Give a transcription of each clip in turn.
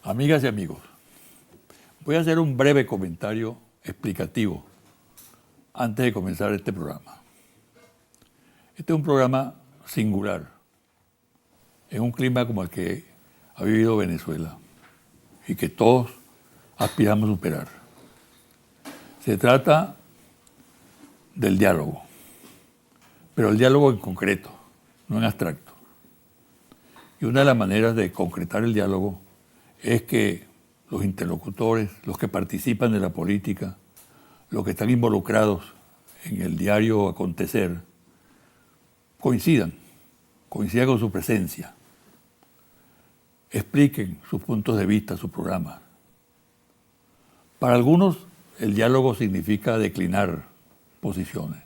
Amigas y amigos, voy a hacer un breve comentario explicativo antes de comenzar este programa. Este es un programa singular, en un clima como el que ha vivido Venezuela y que todos aspiramos a superar. Se trata del diálogo, pero el diálogo en concreto, no en abstracto. Y una de las maneras de concretar el diálogo es que los interlocutores, los que participan de la política, los que están involucrados en el diario acontecer, coincidan con su presencia, expliquen sus puntos de vista, sus programas. Para algunos, el diálogo significa declinar posiciones.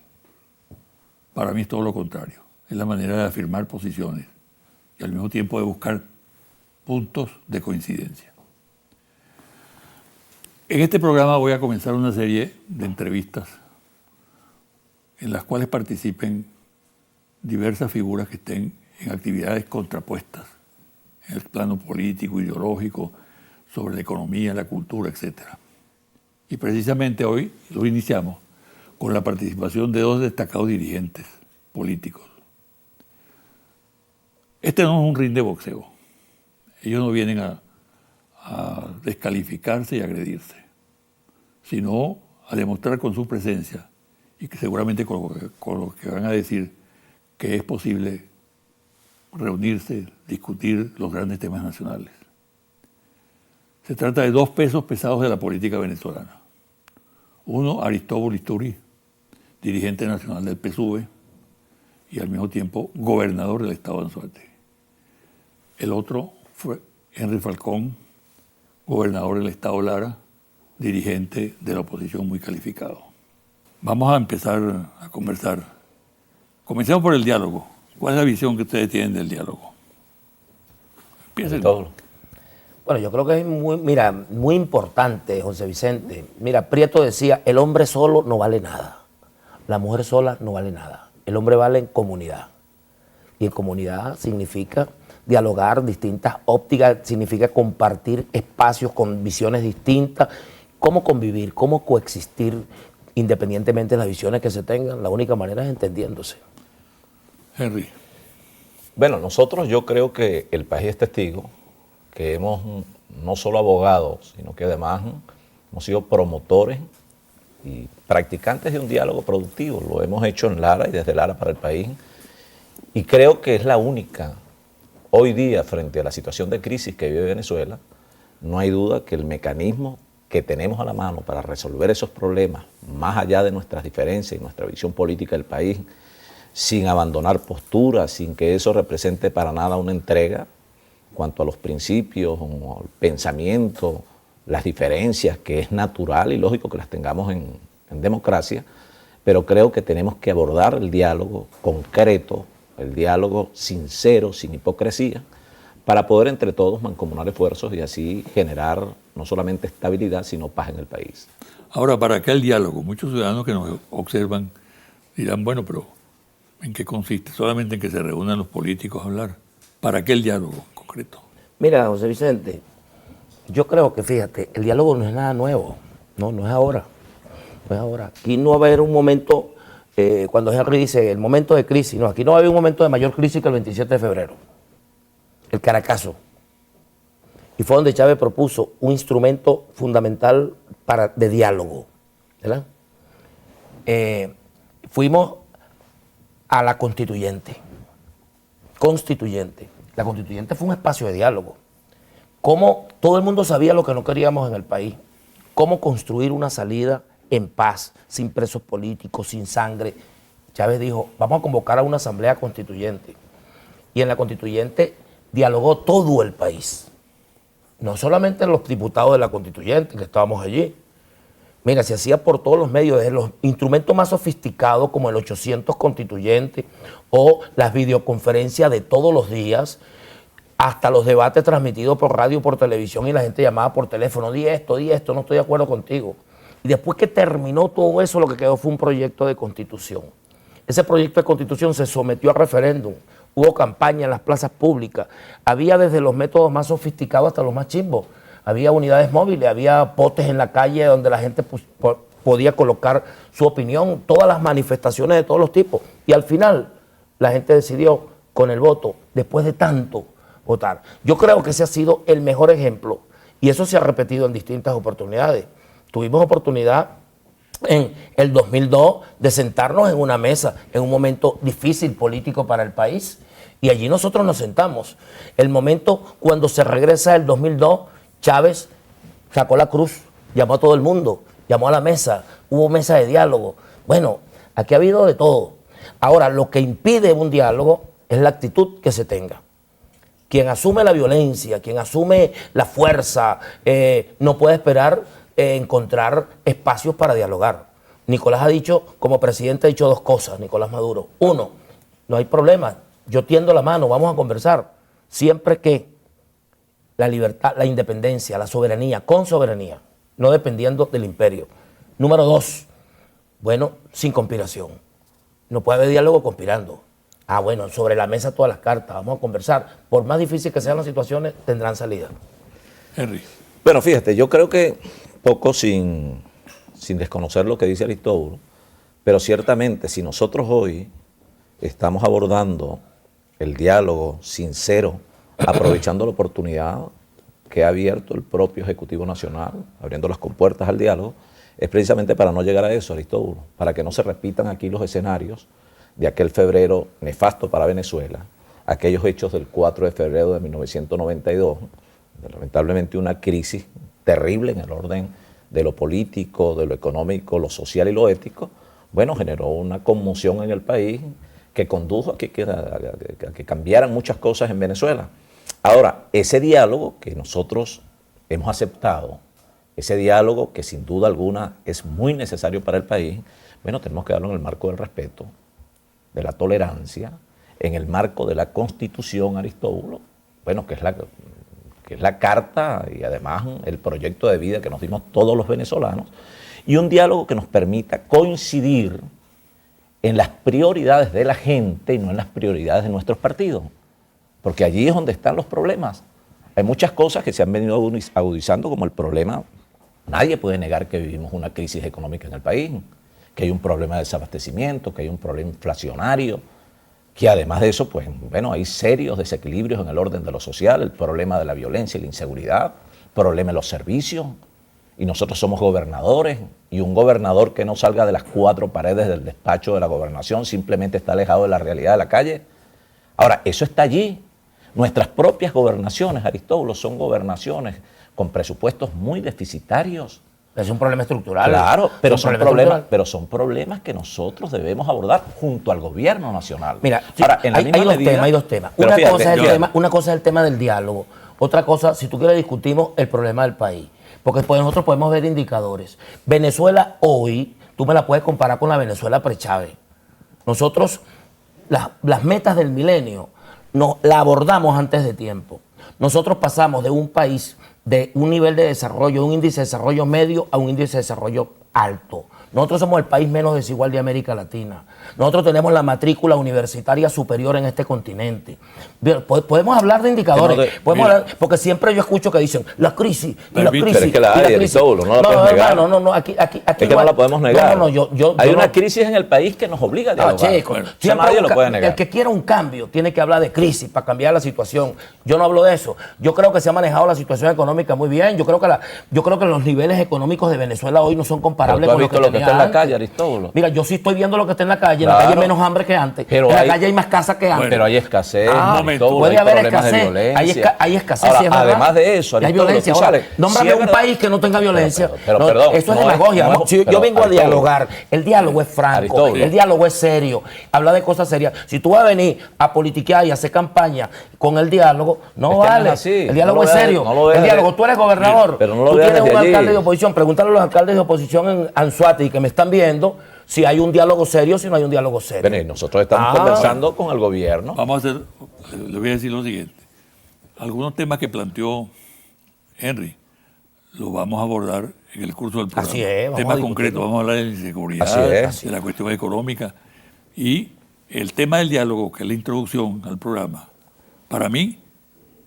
Para mí es todo lo contrario. Es la manera de afirmar posiciones y al mismo tiempo de buscar puntos de coincidencia. En este programa voy a comenzar una serie de entrevistas en las cuales participen diversas figuras que estén en actividades contrapuestas en el plano político, ideológico, sobre la economía, la cultura, etc. Y precisamente hoy lo iniciamos con la participación de dos destacados dirigentes políticos. Este no es un ring de boxeo. Ellos no vienen a descalificarse y agredirse, sino a demostrar con su presencia y que seguramente con lo que van a decir que es posible reunirse, discutir los grandes temas nacionales. Se trata de dos pesos pesados de la política venezolana. Uno, Aristóbulo Isturi, dirigente nacional del PSUV y al mismo tiempo gobernador del estado de Anzoátegui. El otro fue Henry Falcón, gobernador del estado Lara, dirigente de la oposición muy calificado. Vamos a empezar a conversar. Comencemos por el diálogo. ¿Cuál es la visión que ustedes tienen del diálogo? Empiecen. Bueno, yo creo que es muy importante, José Vicente. Mira, Prieto decía, el hombre solo no vale nada. La mujer sola no vale nada. El hombre vale en comunidad. Y en comunidad significa dialogar distintas ópticas, significa compartir espacios con visiones distintas, cómo convivir, cómo coexistir independientemente de las visiones que se tengan. La única manera es entendiéndose. Henry. Bueno, yo creo que el país es testigo, que hemos no solo abogado, sino que además hemos sido promotores y practicantes de un diálogo productivo. Lo hemos hecho en Lara y desde Lara para el país. Y creo que es la única. Hoy día, frente a la situación de crisis que vive Venezuela, no hay duda que el mecanismo que tenemos a la mano para resolver esos problemas, más allá de nuestras diferencias y nuestra visión política del país, sin abandonar posturas, sin que eso represente para nada una entrega cuanto a los principios, o al pensamiento, las diferencias, que es natural y lógico que las tengamos en democracia, pero creo que tenemos que abordar el diálogo concreto, el diálogo sincero, sin hipocresía, para poder entre todos mancomunar esfuerzos y así generar no solamente estabilidad, sino paz en el país. Ahora, ¿para qué el diálogo? Muchos ciudadanos que nos observan dirán, bueno, pero ¿en qué consiste? Solamente en que se reúnan los políticos a hablar. ¿Para qué el diálogo en concreto? Mira, José Vicente, yo creo que, fíjate, el diálogo no es nada nuevo, no es ahora, no es ahora. Aquí no va a haber un momento, cuando Henry dice el momento de crisis, no, aquí no va a haber un momento de mayor crisis que el 27 de febrero, el Caracazo. Y fue donde Chávez propuso un instrumento fundamental de diálogo, ¿verdad? Fuimos a la constituyente. La constituyente fue un espacio de diálogo. Cómo todo el mundo sabía lo que no queríamos en el país. Cómo construir una salida en paz, sin presos políticos, sin sangre. Chávez dijo, vamos a convocar a una asamblea constituyente. Y en la constituyente dialogó todo el país. No solamente los diputados de la constituyente, que estábamos allí. Mira, se hacía por todos los medios, desde los instrumentos más sofisticados como el 800 constituyente o las videoconferencias de todos los días, hasta los debates transmitidos por radio, por televisión y la gente llamaba por teléfono, di esto, no estoy de acuerdo contigo. Y después que terminó todo eso, lo que quedó fue un proyecto de constitución. Ese proyecto de constitución se sometió a referéndum, hubo campaña en las plazas públicas, había desde los métodos más sofisticados hasta los más chimbos. había unidades móviles, había potes en la calle donde la gente podía colocar su opinión, todas las manifestaciones de todos los tipos. Y al final la gente decidió con el voto, después de tanto votar. Yo creo que ese ha sido el mejor ejemplo y eso se ha repetido en distintas oportunidades. Tuvimos oportunidad en el 2002 de sentarnos en una mesa en un momento difícil político para el país y allí nosotros nos sentamos. El momento cuando se regresa el 2002, Chávez sacó la cruz, llamó a todo el mundo, llamó a la mesa, hubo mesa de diálogo. Bueno, aquí ha habido de todo. Ahora, lo que impide un diálogo es la actitud que se tenga. Quien asume la violencia, quien asume la fuerza, no puede esperar encontrar espacios para dialogar. Nicolás ha dicho, como presidente ha dicho dos cosas, Nicolás Maduro. Uno, no hay problema, yo tiendo la mano, vamos a conversar, siempre que la libertad, la independencia, la soberanía, con soberanía, no dependiendo del imperio. Número dos, bueno, sin conspiración. No puede haber diálogo conspirando. Ah, bueno, sobre la mesa todas las cartas, vamos a conversar. Por más difícil que sean las situaciones, tendrán salida. Henry. Bueno, fíjate, yo creo que poco sin desconocer lo que dice Aristóbulo, pero ciertamente si nosotros hoy estamos abordando el diálogo sincero, aprovechando la oportunidad que ha abierto el propio Ejecutivo Nacional, abriendo las compuertas al diálogo, es precisamente para no llegar a eso, Aristóbulo, para que no se repitan aquí los escenarios de aquel febrero nefasto para Venezuela, aquellos hechos del 4 de febrero de 1992, lamentablemente una crisis terrible en el orden de lo político, de lo económico, lo social y lo ético, bueno, generó una conmoción en el país que condujo a que cambiaran muchas cosas en Venezuela. Ahora, ese diálogo que nosotros hemos aceptado, ese diálogo que sin duda alguna es muy necesario para el país, bueno, tenemos que darlo en el marco del respeto, de la tolerancia, en el marco de la Constitución, Aristóbulo, bueno, que es la carta y además el proyecto de vida que nos dimos todos los venezolanos, y un diálogo que nos permita coincidir en las prioridades de la gente y no en las prioridades de nuestros partidos, porque allí es donde están los problemas. Hay muchas cosas que se han venido agudizando, como el problema, nadie puede negar que vivimos una crisis económica en el país, que hay un problema de desabastecimiento, que hay un problema inflacionario, que además de eso, pues bueno, hay serios desequilibrios en el orden de lo social, el problema de la violencia y la inseguridad, el problema de los servicios, y nosotros somos gobernadores, y un gobernador que no salga de las cuatro paredes del despacho de la gobernación simplemente está alejado de la realidad de la calle. Ahora, eso está allí. Nuestras propias gobernaciones, Aristóbulo, son gobernaciones con presupuestos muy deficitarios. Es un problema estructural. Claro, pero son problemas que nosotros debemos abordar junto al gobierno nacional. Mira, ahora, hay dos temas. Una cosa es el tema del diálogo. Otra cosa, si tú quieres, discutimos el problema del país. Porque pues nosotros podemos ver indicadores. Venezuela hoy, tú me la puedes comparar con la Venezuela pre-Chávez. Nosotros, las metas del milenio, la abordamos antes de tiempo. Nosotros pasamos de un país de un nivel de desarrollo, un índice de desarrollo medio a un índice de desarrollo alto. Nosotros somos el país menos desigual de América Latina. Nosotros tenemos la matrícula universitaria superior en este continente. Podemos hablar de indicadores, porque siempre yo escucho que dicen la crisis, y la crisis. Pero es que la hay, Aristóbulo, no la podemos negar. No, aquí es que no la podemos negar. Hay una no. crisis en el país que nos obliga a dialogar. Chico, nadie lo puede negar. El que quiera un cambio tiene que hablar de crisis para cambiar la situación. Yo no hablo de eso. Yo creo que se ha manejado la situación económica muy bien. Yo creo que los niveles económicos de Venezuela hoy no son comparables con lo que tenía está en la calle, Aristóbulo. Mira, yo sí estoy viendo lo que está en la calle. Claro. En la calle hay menos hambre que antes. Pero en la calle hay más casa que antes. Bueno, pero hay escasez. Puede haber escasez. Hay escasez. Ahora, además de eso, hay violencia. Nómbrame un país que no tenga violencia. Perdón. Eso es demagogia. Yo vengo a dialogar. El diálogo es franco. El diálogo es serio. Habla de cosas serias. Si tú vas a venir a politiquear y hacer campaña con el diálogo, no vale. El diálogo es serio. El diálogo, tú eres gobernador. Tú tienes un alcalde de oposición. Pregúntale a los alcaldes de oposición en Anzoátegui que me están viendo si hay un diálogo serio, si no hay un diálogo serio. Bueno, nosotros estamos conversando con el gobierno. Vamos a hacer, le voy a decir lo siguiente. Algunos temas que planteó Henry los vamos a abordar en el curso del programa. Así es. Temas concretos, vamos a hablar de la inseguridad, de la cuestión económica y el tema del diálogo, que es la introducción al programa. Para mí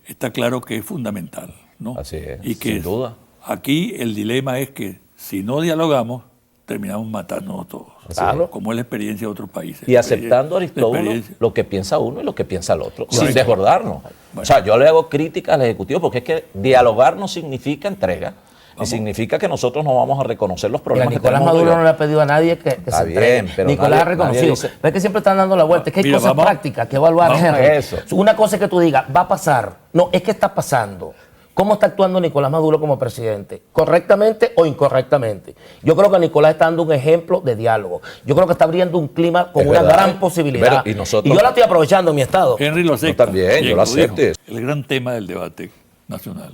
está claro que es fundamental. ¿no? Así es, y que sin duda. Aquí el dilema es que si no dialogamos, terminamos matándonos todos. Claro. Como es la experiencia de otros países. Y aceptando, La Aristóbulo, experiencia. lo que piensa uno y lo que piensa el otro, sin Correcto. desbordarnos. Bueno. O sea, yo le hago críticas al Ejecutivo porque es que dialogar no significa entrega, ni significa que nosotros no vamos a reconocer los Mira, problemas que Nicolás tenemos. Maduro no le ha pedido a nadie que Está se bien, entregue. pero Nicolás nadie- ha reconocido. nadie dice- Pero es que siempre están dando la vuelta. Es que hay Mira, cosas vamos- prácticas que evaluar. vamos a Henry. eso. Una cosa es que tú digas, va a pasar. No, es que está pasando. ¿Cómo está actuando Nicolás Maduro como presidente? ¿Correctamente o incorrectamente? Yo creo que Nicolás está dando un ejemplo de diálogo. Yo creo que está abriendo un clima con Es una verdad. gran posibilidad. Pero, y nosotros- yo la estoy aprovechando en mi estado. Henry lo acepta. también, yo Bien, lo dijo. acepto. El gran tema del debate nacional,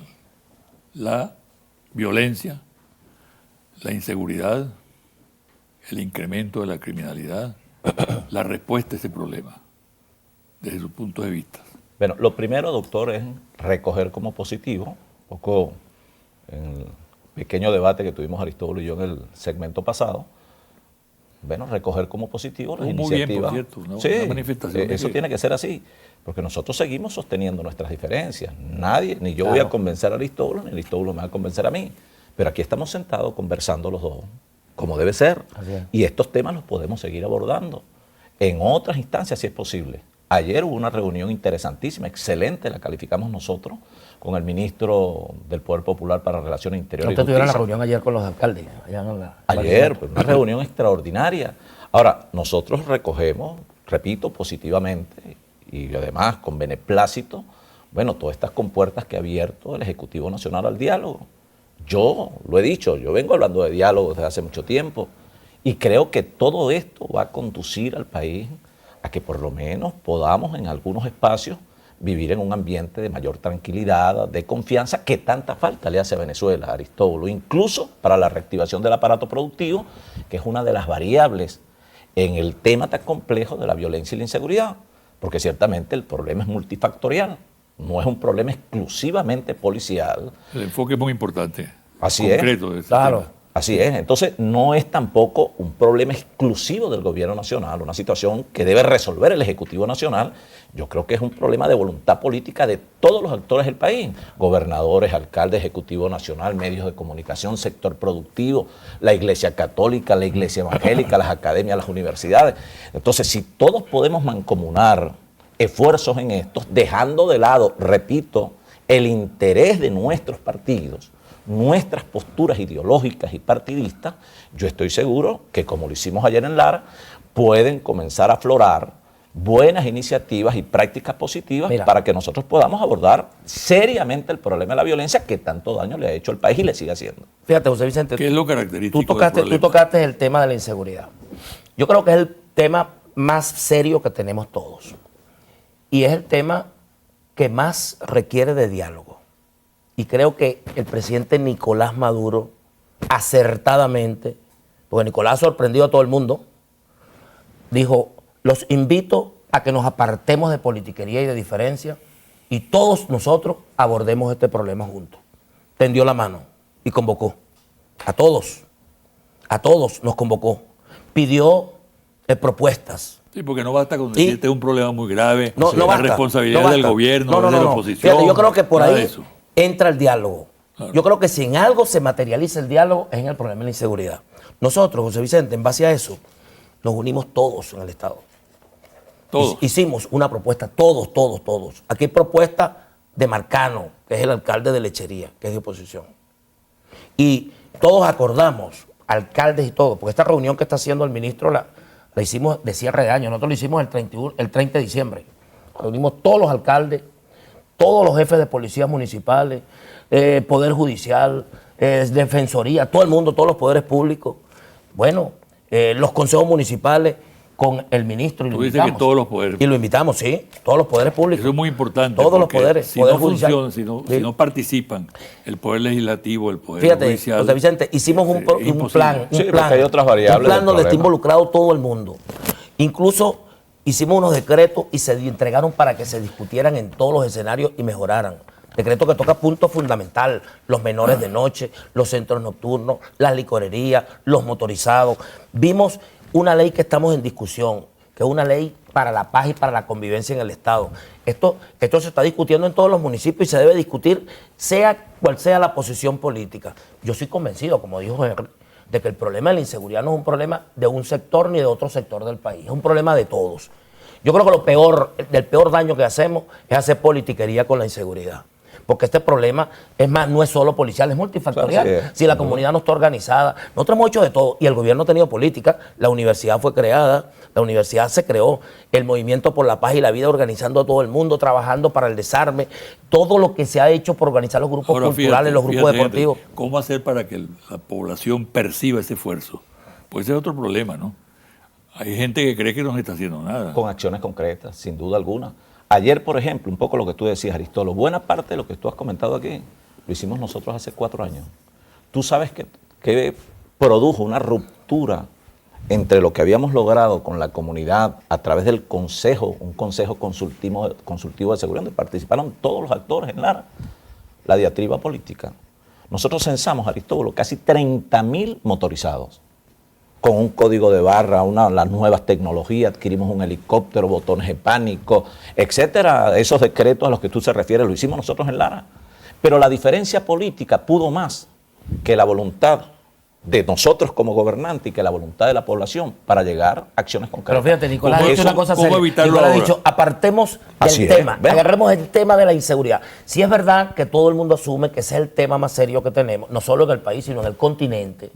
la violencia, la inseguridad, el incremento de la criminalidad, la respuesta a ese problema, desde su punto de vista. Bueno, lo primero, doctor, es recoger como positivo, un poco en el pequeño debate que tuvimos Aristóbulo y yo en el segmento pasado, bueno, recoger como positivo las Muy bien, iniciativas. por cierto, ¿no? Sí, Una manifestación de eso que- tiene que ser así, porque nosotros seguimos sosteniendo nuestras diferencias. Nadie, ni yo voy a convencer a Aristóbulo, ni Aristóbulo me va a convencer a mí, pero aquí estamos sentados conversando los dos, como debe ser, Así es. y estos temas los podemos seguir abordando en otras instancias si es posible. Ayer hubo una reunión interesantísima, excelente, la calificamos nosotros, con el ministro del Poder Popular para Relaciones Interiores y Ustedes tuvieron la Justicia. reunión ayer con los alcaldes. Allá en la Ayer, pues, una reunión extraordinaria. Ahora, nosotros recogemos, repito, positivamente y además con beneplácito, bueno, todas estas compuertas que ha abierto el Ejecutivo Nacional al diálogo. Yo lo he dicho, yo vengo hablando de diálogo desde hace mucho tiempo y creo que todo esto va a conducir al país a que por lo menos podamos en algunos espacios vivir en un ambiente de mayor tranquilidad, de confianza, que tanta falta le hace a Venezuela, Aristóbulo, incluso para la reactivación del aparato productivo, que es una de las variables en el tema tan complejo de la violencia y la inseguridad, porque ciertamente el problema es multifactorial, no es un problema exclusivamente policial. El enfoque es muy importante. Así es. concreto de ese Claro. tema. Así es, entonces no es tampoco un problema exclusivo del gobierno nacional, una situación que debe resolver el Ejecutivo Nacional. Yo creo que es un problema de voluntad política de todos los actores del país, gobernadores, alcaldes, Ejecutivo Nacional, medios de comunicación, sector productivo, la Iglesia Católica, la Iglesia Evangélica, las academias, las universidades. Entonces, si todos podemos mancomunar esfuerzos en estos, dejando de lado, repito, el interés de nuestros partidos, nuestras posturas ideológicas y partidistas, yo estoy seguro que, como lo hicimos ayer en Lara, pueden comenzar a aflorar buenas iniciativas y prácticas positivas para que nosotros podamos abordar seriamente el problema de la violencia que tanto daño le ha hecho al país y le sigue haciendo. Fíjate, José Vicente, ¿Qué es lo característico tú del tocaste el tema de la inseguridad. Yo creo que es el tema más serio que tenemos todos. Y es el tema que más requiere de diálogo. Y creo que el presidente Nicolás Maduro, acertadamente, porque Nicolás sorprendió a todo el mundo, dijo: los invito a que nos apartemos de politiquería y de diferencia y todos nosotros abordemos este problema juntos. Tendió la mano y convocó a todos nos convocó, pidió propuestas. Sí, porque no basta con Sí. decir este es un problema muy grave, No, no la basta, responsabilidad no del basta. gobierno, No, de la no. oposición. Fíjate, yo creo que por nada de ahí eso. entra el diálogo. Claro. Yo creo que si en algo se materializa el diálogo es en el problema de la inseguridad. Nosotros, José Vicente, en base a eso, nos unimos todos en el Estado. Todos. Hicimos una propuesta, todos. Aquí hay propuesta de Marcano, que es el alcalde de Lechería, que es de oposición. Y todos acordamos, alcaldes y todos, porque esta reunión que está haciendo el ministro la hicimos de cierre de año, nosotros lo hicimos el 30 de diciembre. Reunimos todos los alcaldes, todos los jefes de policías municipales, Poder Judicial, Defensoría, todo el mundo, todos los poderes públicos, bueno, los consejos municipales con el ministro y lo Tú dices invitamos. que todos los poderes. Y lo invitamos, sí, todos los poderes públicos. Eso es muy importante. Todos los porque poderes, Si poder no judicial. funcionan, si no participan el poder legislativo, el poder Fíjate, judicial. José Vicente, hicimos un imposible. plan, Sí, porque hay otras variables un plan del donde está problema. involucrado todo el mundo. Incluso hicimos unos decretos y se entregaron para que se discutieran en todos los escenarios y mejoraran. Decreto que toca punto fundamental: los menores de noche, los centros nocturnos, las licorerías, los motorizados. Vimos una ley que estamos en discusión, que es una ley para la paz y para la convivencia en el Estado. Esto se está discutiendo en todos los municipios y se debe discutir sea cual sea la posición política. Yo soy convencido, como dijo Henry, de que el problema de la inseguridad no es un problema de un sector ni de otro sector del país, es un problema de todos. Yo creo que el peor daño que hacemos es hacer politiquería con la inseguridad. Porque este problema, es más, no es solo policial, es multifactorial. Claro, sí, si la comunidad no está organizada, nosotros hemos hecho de todo y el gobierno ha tenido política, la universidad fue creada, la universidad se creó, el movimiento por la paz y la vida organizando a todo el mundo, trabajando para el desarme, todo lo que se ha hecho por organizar los grupos culturales, los grupos deportivos. Henry, ¿cómo hacer para que la población perciba ese esfuerzo? Pues ese es otro problema, ¿no? Hay gente que cree que no se está haciendo nada. Con acciones concretas, sin duda alguna. Ayer, por ejemplo, un poco lo que tú decías, Aristóbulo, buena parte de lo que tú has comentado aquí, lo hicimos nosotros hace 4 años. Tú sabes que produjo una ruptura entre lo que habíamos logrado con la comunidad a través del consejo, un consejo consultivo de seguridad, donde participaron todos los actores en Lara, la diatriba política. Nosotros censamos, Aristóbulo, casi 30.000 motorizados. Con un código de barra, las nuevas tecnologías, adquirimos un helicóptero, botones de pánico, etcétera. Esos decretos a los que tú se refieres lo hicimos nosotros en Lara. Pero la diferencia política pudo más que la voluntad de nosotros como gobernantes y que la voluntad de la población para llegar a acciones concretas. Pero fíjate, Nicolás ha dicho una cosa seria. Nicolás ha dicho, apartemos del tema, agarremos el tema de la inseguridad. Si es verdad que todo el mundo asume que ese es el tema más serio que tenemos, no solo en el país, sino en el continente,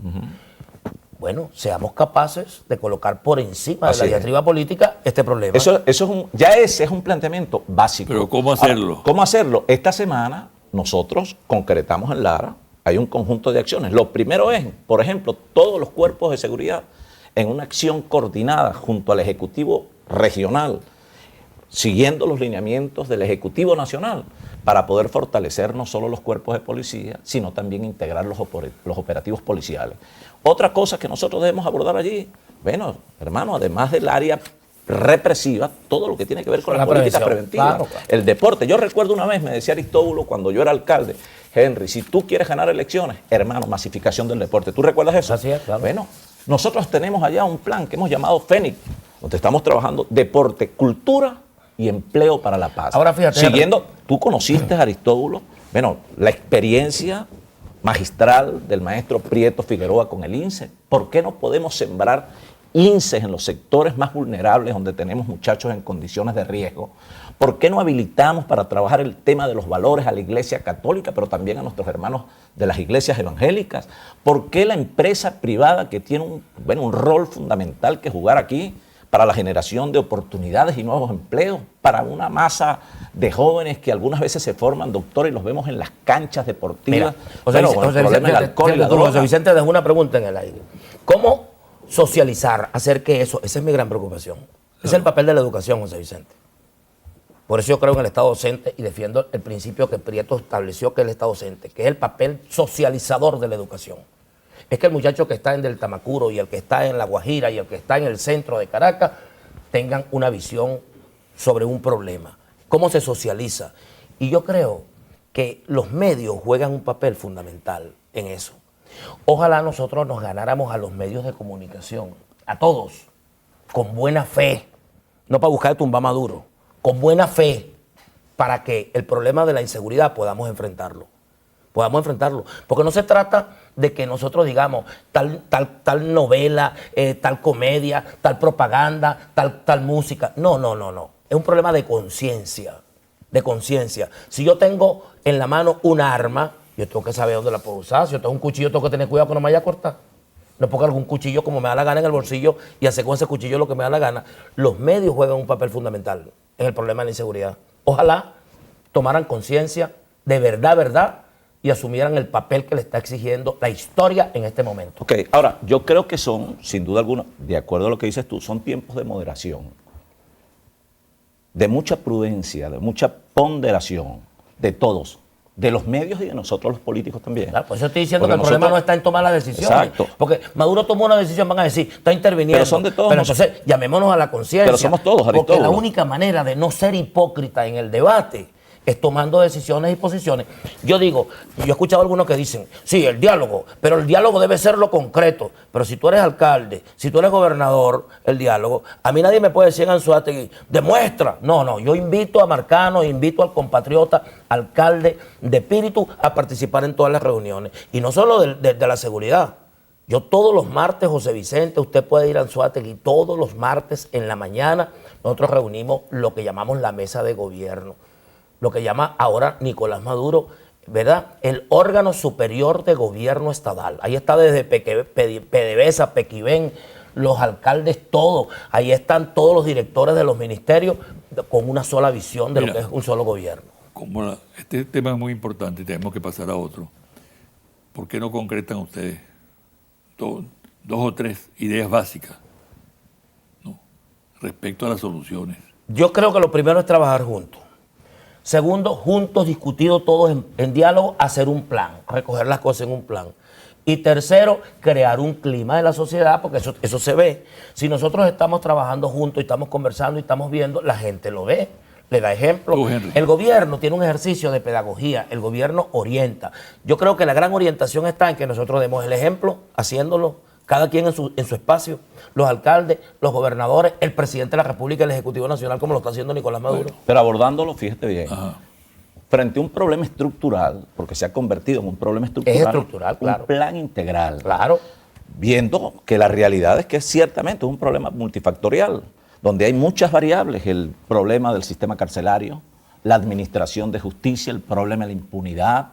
bueno, seamos capaces de colocar por encima de la diatriba política este problema. Ese es un planteamiento básico. Pero ¿cómo hacerlo? Ahora, ¿cómo hacerlo? Esta semana nosotros concretamos en Lara, hay un conjunto de acciones. Lo primero es, por ejemplo, todos los cuerpos de seguridad en una acción coordinada junto al Ejecutivo Regional, siguiendo los lineamientos del Ejecutivo Nacional, para poder fortalecer no solo los cuerpos de policía, sino también integrar los operativos policiales. Otra cosa que nosotros debemos abordar allí, bueno, hermano, además del área represiva, todo lo que tiene que ver con la política preventiva, claro. El deporte. Yo recuerdo una vez, me decía Aristóbulo, cuando yo era alcalde, Henry, si tú quieres ganar elecciones, hermano, masificación del deporte. ¿Tú recuerdas eso? Así es, claro. Bueno, nosotros tenemos allá un plan que hemos llamado Fénix, donde estamos trabajando deporte, cultura y empleo para la paz. Ahora fíjate. Siguiendo, tú conociste, Aristóbulo, bueno, la experiencia magistral del maestro Prieto Figueroa con el INSE. ¿Por qué no podemos sembrar INSEs en los sectores más vulnerables donde tenemos muchachos en condiciones de riesgo? ¿Por qué no habilitamos para trabajar el tema de los valores a la Iglesia Católica, pero también a nuestros hermanos de las iglesias evangélicas? ¿Por qué la empresa privada, que tiene un rol fundamental que jugar aquí para la generación de oportunidades y nuevos empleos, para una masa de jóvenes que algunas veces se forman doctores y los vemos en las canchas deportivas? Mira, José Vicente dejó una pregunta en el aire. ¿Cómo socializar, hacer que eso? Esa es mi gran preocupación. Ese es el papel de la educación, José Vicente. Por eso yo creo en el Estado docente y defiendo el principio que Prieto estableció, que es el Estado docente, que es el papel socializador de la educación. Es que el muchacho que está en Del Tamacuro y el que está en La Guajira y el que está en el centro de Caracas tengan una visión sobre un problema. ¿Cómo se socializa? Y yo creo que los medios juegan un papel fundamental en eso. Ojalá nosotros nos ganáramos a los medios de comunicación, a todos, con buena fe, no para buscar tumbar Maduro, con buena fe, para que el problema de la inseguridad podamos enfrentarlo. Porque no se trata de que nosotros digamos tal novela, tal comedia, tal propaganda, tal música. No. Es un problema de conciencia. Si yo tengo en la mano un arma, yo tengo que saber dónde la puedo usar. Si yo tengo un cuchillo, tengo que tener cuidado que no me vaya a cortar. No ponga algún cuchillo como me da la gana en el bolsillo y hacer con ese cuchillo lo que me da la gana. Los medios juegan un papel fundamental en el problema de la inseguridad. Ojalá tomaran conciencia de verdad, y asumieran el papel que le está exigiendo la historia en este momento. Ok, ahora, yo creo que son, sin duda alguna, de acuerdo a lo que dices tú, son tiempos de moderación, de mucha prudencia, de mucha ponderación, de todos, de los medios y de nosotros los políticos también. Claro, por eso estoy diciendo que el problema no está en tomar las decisiones. Exacto. Porque Maduro tomó una decisión, van a decir, está interviniendo. Pero son de todos. Pero entonces, llamémonos a la conciencia. Pero somos todos, Aristóbulo. Porque la única manera de no ser hipócrita en el debate es tomando decisiones y posiciones. Yo digo, yo he escuchado a algunos que dicen, sí, el diálogo, pero el diálogo debe ser lo concreto. Pero si tú eres alcalde, si tú eres gobernador, el diálogo, a mí nadie me puede decir en Anzoátegui, demuestra. No, yo invito a Marcano, invito al compatriota, alcalde de espíritu, a participar en todas las reuniones. Y no solo de la seguridad. Yo todos los martes, José Vicente, usted puede ir a Anzoátegui, todos los martes en la mañana, nosotros reunimos lo que llamamos la mesa de gobierno, lo que llama ahora Nicolás Maduro, ¿verdad? El órgano superior de gobierno estatal. Ahí está desde PDVSA, Pequibén, los alcaldes, todos. Ahí están todos los directores de los ministerios con una sola visión de lo que es un solo gobierno. Como este tema es muy importante y tenemos que pasar a otro, ¿por qué no concretan ustedes dos o tres ideas básicas, ¿no?, respecto a las soluciones? Yo creo que lo primero es trabajar juntos. Segundo, juntos, discutido todos en diálogo, hacer un plan, recoger las cosas en un plan. Y tercero, crear un clima de la sociedad, porque eso se ve. Si nosotros estamos trabajando juntos y estamos conversando y estamos viendo, la gente lo ve, le da ejemplo. El gobierno tiene un ejercicio de pedagogía, el gobierno orienta. Yo creo que la gran orientación está en que nosotros demos el ejemplo, haciéndolo, cada quien en su espacio, los alcaldes, los gobernadores, el presidente de la República, el Ejecutivo Nacional, como lo está haciendo Nicolás Maduro. Bueno, pero abordándolo, fíjate bien, Ajá. frente a un problema estructural, porque se ha convertido en un problema estructural, Es estructural, claro. un plan integral. Claro. Viendo que la realidad es que ciertamente es un problema multifactorial, donde hay muchas variables, el problema del sistema carcelario, la administración de justicia, el problema de la impunidad,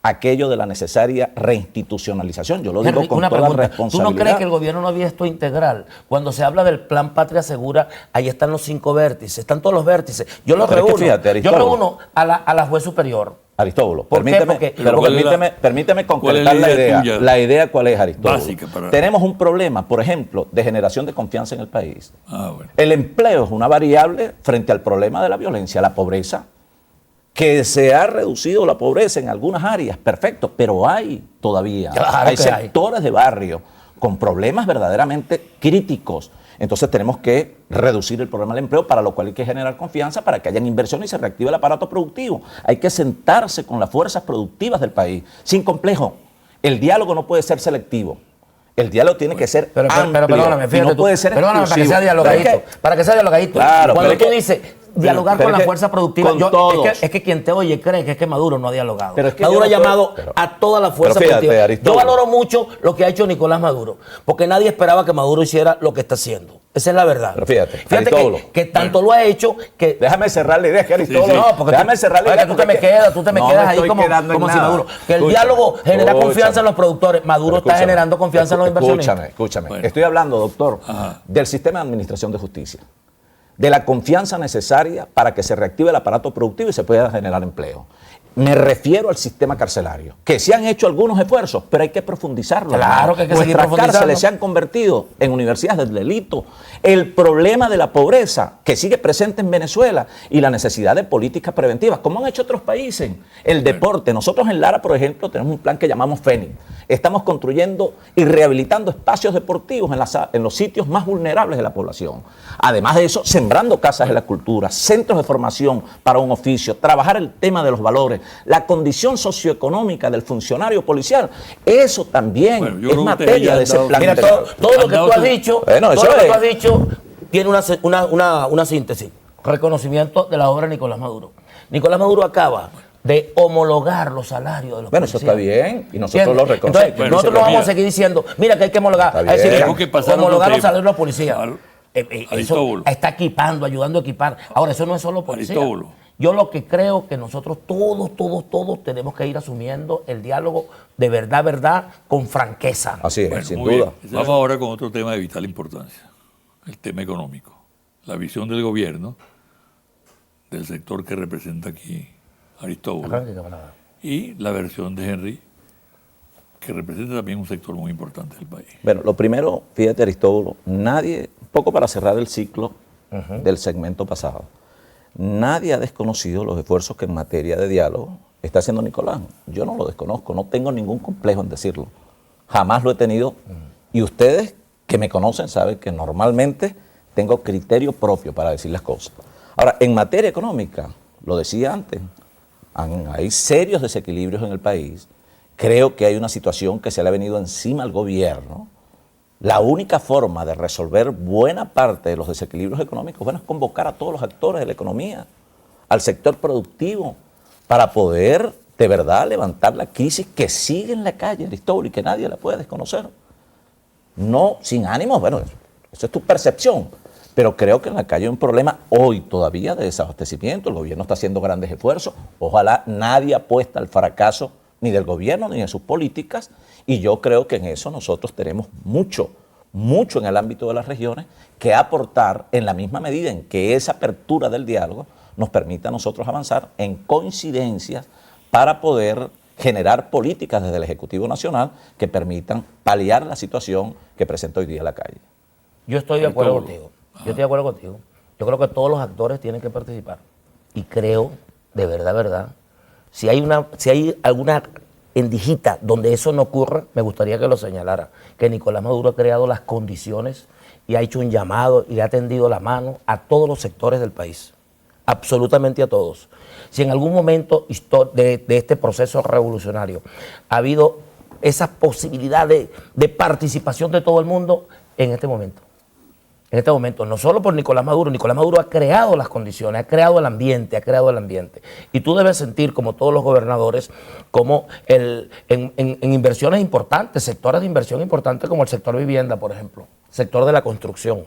aquello de la necesaria reinstitucionalización. Yo lo digo Henry, con una toda pregunta. responsabilidad. ¿Tú no crees que el gobierno no había esto integral? Cuando se habla del plan Patria Segura, ahí están los 5 vértices, están todos los vértices. Yo los Pero es que reúno. fíjate, Yo Aristóbulo, reúno a la juez superior. Aristóbulo, ¿Por qué? permíteme, Porque- pero permíteme concretar la idea. tuya? La idea, ¿cuál es, Aristóbulo? Básica para- Tenemos un problema, por ejemplo, de generación de confianza en el país. Bueno. El empleo es una variable frente al problema de la violencia, la pobreza, que se ha reducido la pobreza en algunas áreas, perfecto, pero hay todavía, Claro hay que hay. sectores de barrio con problemas verdaderamente críticos. Entonces tenemos que reducir el problema del empleo, para lo cual hay que generar confianza para que hayan inversiones y se reactive el aparato productivo. Hay que sentarse con las fuerzas productivas del país, sin complejo. El diálogo no puede ser selectivo. El diálogo tiene que ser Pero amplio, perdóname, y fíjate no puede ser perdóname, para que sea exclusivo. dialogadito. Pero es que- Para que sea dialogadito. Claro, Cuando pero tú es que- dices dialogar pero con es la que fuerza productiva, con todos. es que quien te oye cree que es que Maduro no ha dialogado. Pero es que Maduro yo ha no puedo- llamado pero- a toda la fuerza pero fíjate, productiva. Yo Aristóbulo. valoro mucho lo que ha hecho Nicolás Maduro, porque nadie esperaba que Maduro hiciera lo que está haciendo. Esa es la verdad. Pero fíjate, que, Aristóbulo. que tanto lo ha hecho que... Déjame cerrar la idea, que Aristóbulo. Sí, sí. No, porque Déjame cerrar la oye, idea. tú te me porque quedas, tú te me no quedas me ahí estoy como, quedando en como si nada. Maduro. Que el Escúchame, diálogo genera escúchame. confianza en los productores. Maduro está Escúchame, generando confianza en los inversionistas. Escúchame. Bueno. Estoy hablando, doctor, Ajá. del sistema de administración de justicia, de la confianza necesaria para que se reactive el aparato productivo y se pueda generar empleo. Me refiero al sistema carcelario, que se han hecho algunos esfuerzos, pero hay que profundizarlo. Claro que hay que seguir Nuestras profundizando. cárceles se han convertido en universidades del delito. El problema de la pobreza, que sigue presente en Venezuela, y la necesidad de políticas preventivas, como han hecho otros países. El deporte. Nosotros en Lara, por ejemplo, tenemos un plan que llamamos FENIC. Estamos construyendo y rehabilitando espacios deportivos en los sitios más vulnerables de la población. Además de eso, sembrando casas de la cultura, centros de formación para un oficio, trabajar el tema de los valores, la condición socioeconómica del funcionario policial. Eso también Bueno, yo es creo que ustedes materia ya de han ese dado- plan Mira, integral. todo lo que tú has dicho, Bueno, todo eso lo que es. tú has dicho tiene una síntesis. Reconocimiento de la obra de Nicolás Maduro. Nicolás Maduro acaba de homologar los salarios de los Bueno, eso policías. está bien, y nosotros ¿Entiendes? lo reconocemos. Entonces, Bueno, nosotros no mira. vamos a seguir diciendo, mira que hay que homologar. Está Es decir, bien. mira, Tenemos que pasar a otro homologar los tema. salarios de los policías. Eso Aristóbulo. está equipando, ayudando a equipar. Ahora, eso no es solo policía. Aristóbulo. Yo lo que creo que nosotros todos tenemos que ir asumiendo el diálogo de verdad, con franqueza. Así es, Bueno, sin muy duda. bien. Vamos ahora con otro tema de vital importancia, el tema económico. La visión del gobierno, del sector que representa aquí Aristóbulo, Arranque, camarada. y la versión de Henry, que representa también un sector muy importante del país. Bueno, lo primero, fíjate, Aristóbulo, nadie, un poco para cerrar el ciclo del segmento pasado, nadie ha desconocido los esfuerzos que en materia de diálogo está haciendo Nicolás. Yo no lo desconozco, no tengo ningún complejo en decirlo. Jamás lo he tenido. Y ustedes que me conocen saben que normalmente tengo criterio propio para decir las cosas. Ahora, en materia económica, lo decía antes, Hay serios desequilibrios en el país. Creo que hay una situación que se le ha venido encima al gobierno. La única forma de resolver buena parte de los desequilibrios económicos, bueno, es convocar a todos los actores de la economía, al sector productivo, para poder de verdad levantar la crisis que sigue en la calle, Aristóbulo, y que nadie la puede desconocer. No, sin ánimos, bueno, eso es tu percepción, pero creo que en la calle hay un problema hoy todavía de desabastecimiento. El gobierno está haciendo grandes esfuerzos, ojalá nadie apuesta al fracaso ni del gobierno ni de sus políticas, y yo creo que en eso nosotros tenemos mucho en el ámbito de las regiones que aportar, en la misma medida en que esa apertura del diálogo nos permita a nosotros avanzar en coincidencias para poder generar políticas desde el Ejecutivo Nacional que permitan paliar la situación que presenta hoy día la calle. Yo estoy de acuerdo contigo. Yo estoy de acuerdo contigo. Yo creo que todos los actores tienen que participar. Y creo, de verdad, si hay alguna endijita donde eso no ocurra, me gustaría que lo señalara. Que Nicolás Maduro ha creado las condiciones y ha hecho un llamado y le ha tendido la mano a todos los sectores del país. Absolutamente a todos. Si en algún momento de este proceso revolucionario ha habido esa posibilidad de participación de todo el mundo, en este momento. En este momento, no solo por Nicolás Maduro ha creado las condiciones, ha creado el ambiente. Y tú debes sentir, como todos los gobernadores, como en inversiones importantes, sectores de inversión importantes como el sector vivienda, por ejemplo, sector de la construcción.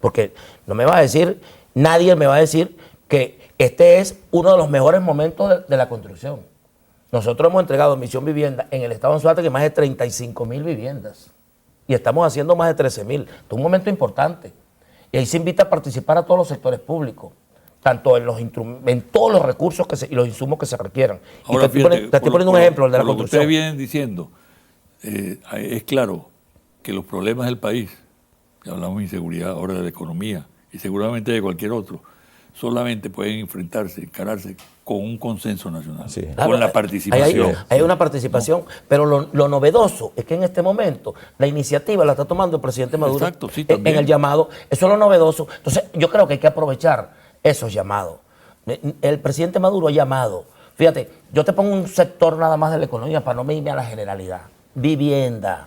Porque nadie me va a decir que este es uno de los mejores momentos de la construcción. Nosotros hemos entregado en Misión Vivienda en el estado de Anzoátegui más de 35.000 viviendas. Y estamos haciendo más de 13.000. Esto es un momento importante. Y ahí se invita a participar a todos los sectores públicos, tanto en todos los recursos y los insumos que se requieran. Ahora, te estoy poniendo un ejemplo, el de la construcción. Lo que ustedes vienen diciendo, es claro que los problemas del país, ya hablamos de inseguridad, ahora de la economía, y seguramente de cualquier otro, solamente pueden encararse con un consenso nacional, sí, con la participación. Hay una participación, pero lo novedoso es que en este momento la iniciativa la está tomando el presidente Maduro. Exacto, sí, en el llamado. Eso es lo novedoso. Entonces, yo creo que hay que aprovechar esos llamados. El presidente Maduro ha llamado. Fíjate, yo te pongo un sector nada más de la economía para no me irme a la generalidad. Vivienda.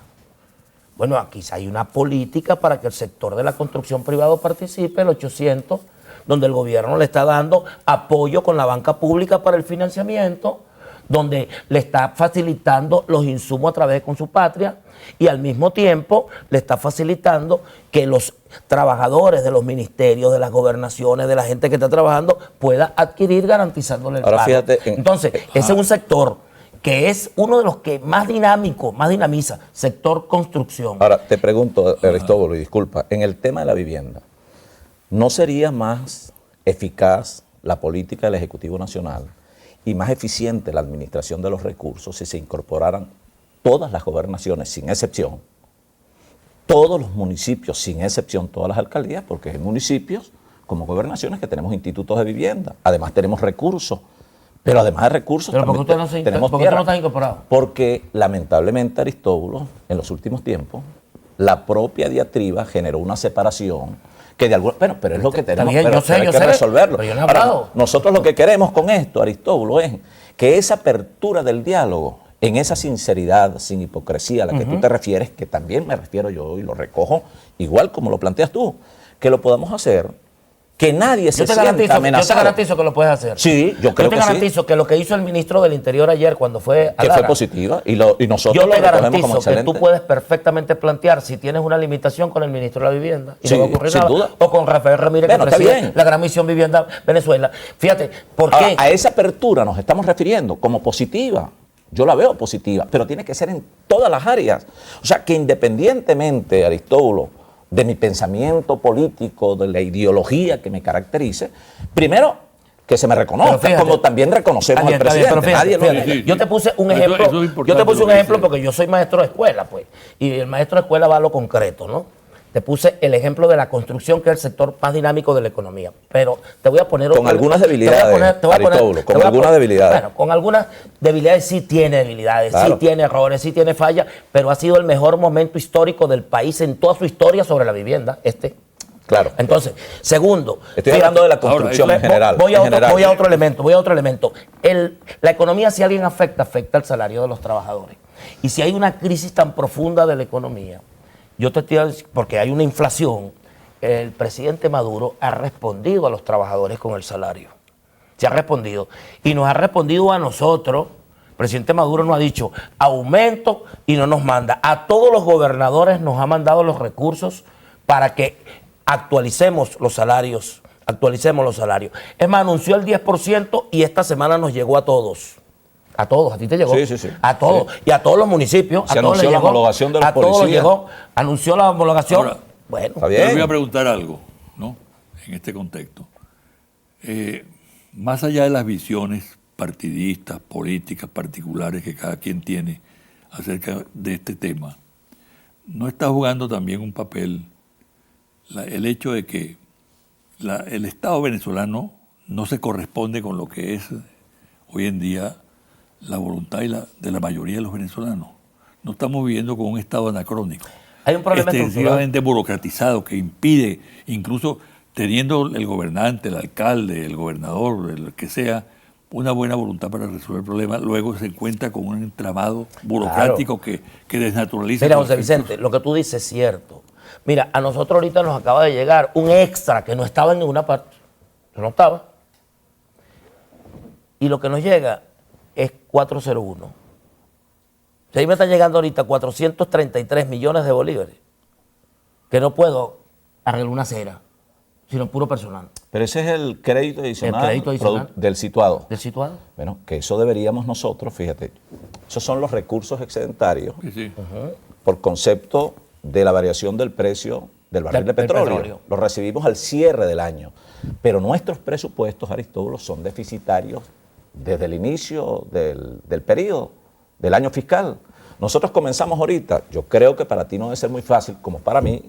Bueno, aquí hay una política para que el sector de la construcción privado participe, el 800, donde el gobierno le está dando apoyo con la banca pública para el financiamiento, donde le está facilitando los insumos a través de Con Su Patria y al mismo tiempo le está facilitando que los trabajadores de los ministerios, de las gobernaciones, de la gente que está trabajando, pueda adquirir garantizándole el pago. Fíjate, entonces, ese es un sector que es uno de los que más dinamiza, sector construcción. Ahora, te pregunto, Aristóbulo, y disculpa, en el tema de la vivienda, ¿no sería más eficaz la política del Ejecutivo Nacional y más eficiente la administración de los recursos si se incorporaran todas las gobernaciones, sin excepción, todos los municipios, sin excepción, todas las alcaldías, porque hay municipios como gobernaciones que tenemos institutos de vivienda, además tenemos recursos, pero además de recursos pero también tenemos ¿por qué no estás incorporado? Porque lamentablemente, Aristóbulo, en los últimos tiempos, la propia diatriba generó una separación que de alguna, bueno, pero es lo que tenemos, bien, pero hay que resolverlo. Pero yo no he hablado. Ahora, nosotros lo que queremos con esto, Aristóbulo, es que esa apertura del diálogo, en esa sinceridad, sin hipocresía a la que tú te refieres, que también me refiero yo y lo recojo, igual como lo planteas tú, que lo podamos hacer, que nadie se sienta amenazado. Yo te garantizo que lo puedes hacer. Sí, yo creo que sí. Yo te garantizo que lo que hizo el ministro del Interior ayer cuando fue a que Lara, fue positiva y nosotros yo lo te recogemos como garantizo excelente. que tú puedes perfectamente plantear si tienes una limitación con el ministro de la Vivienda y Sí, no va a ocurrir sin nada, duda. o con Rafael Ramírez, Bueno, que está preside bien. la Gran Misión Vivienda Venezuela. Fíjate, ¿por qué? A esa apertura nos estamos refiriendo como positiva. Yo la veo positiva, pero tiene que ser en todas las áreas. O sea, que independientemente, Aristóbulo, de mi pensamiento político, de la ideología que me caracterice, primero que se me reconozca, Pero fíjate, como también reconocemos al presidente. pero fíjate, Nadie lo fíjate, Sí, sí. yo te puse un Eso ejemplo, es yo importante te puse un lo que ejemplo dice. porque yo soy maestro de escuela, pues, y el maestro de escuela va a lo concreto, ¿no? Te puse el ejemplo de la construcción, que es el sector más dinámico de la economía. Pero te voy a poner... Con algunas debilidades, Aristóbulo, con algunas debilidades. Bueno, con algunas debilidades sí tiene debilidades, Claro. sí tiene errores, sí tiene fallas, pero ha sido el mejor momento histórico del país en toda su historia sobre la vivienda, Claro. Entonces, segundo. Estoy hablando de la construcción en general. Voy a otro elemento. La economía, si alguien afecta al salario de los trabajadores. Y si hay una crisis tan profunda de la economía, yo te estoy diciendo, porque hay una inflación, el presidente Maduro ha respondido a los trabajadores con el salario. Se ha respondido. Y nos ha respondido a nosotros. El presidente Maduro nos ha dicho aumento y no nos manda. A todos los gobernadores nos ha mandado los recursos para que actualicemos los salarios. Es más, anunció el 10% y esta semana nos llegó a todos. A todos, a ti te llegó. Sí. A todos. Sí. Y a todos los municipios. Se anunció la homologación de los policías. A todos llegó. Anunció la homologación. Ahora, bueno, está bien. Yo voy a preguntar algo, ¿no? En este contexto. Más allá de las visiones partidistas, políticas, particulares que cada quien tiene acerca de este tema, ¿no está jugando también un papel el hecho de que el Estado venezolano no se corresponde con lo que es hoy en día la voluntad de la mayoría de los venezolanos? No estamos viviendo con un Estado anacrónico, hay un problema excesivamente burocratizado que impide, incluso teniendo el gobernante, el alcalde, el gobernador, el que sea, una buena voluntad para resolver el problema, luego se encuentra con un entramado burocrático que desnaturaliza. Mira, José Vicente, lo que tú dices es cierto. Mira, a nosotros ahorita nos acaba de llegar un extra que no estaba en ninguna parte. No estaba. Y lo que nos llega es 401. O sea, ahí me están llegando ahorita 433 millones de bolívares. Que no puedo arreglar una acera, sino puro personal. Pero ese es el crédito adicional, del situado. ¿Del situado? Bueno, que eso deberíamos nosotros, fíjate, esos son los recursos excedentarios Sí. por concepto de la variación del precio del barril de petróleo. Lo recibimos al cierre del año. Pero nuestros presupuestos, Aristóbulo, son deficitarios desde el inicio del periodo, del año fiscal. Nosotros comenzamos ahorita, yo creo que para ti no debe ser muy fácil, como para mí,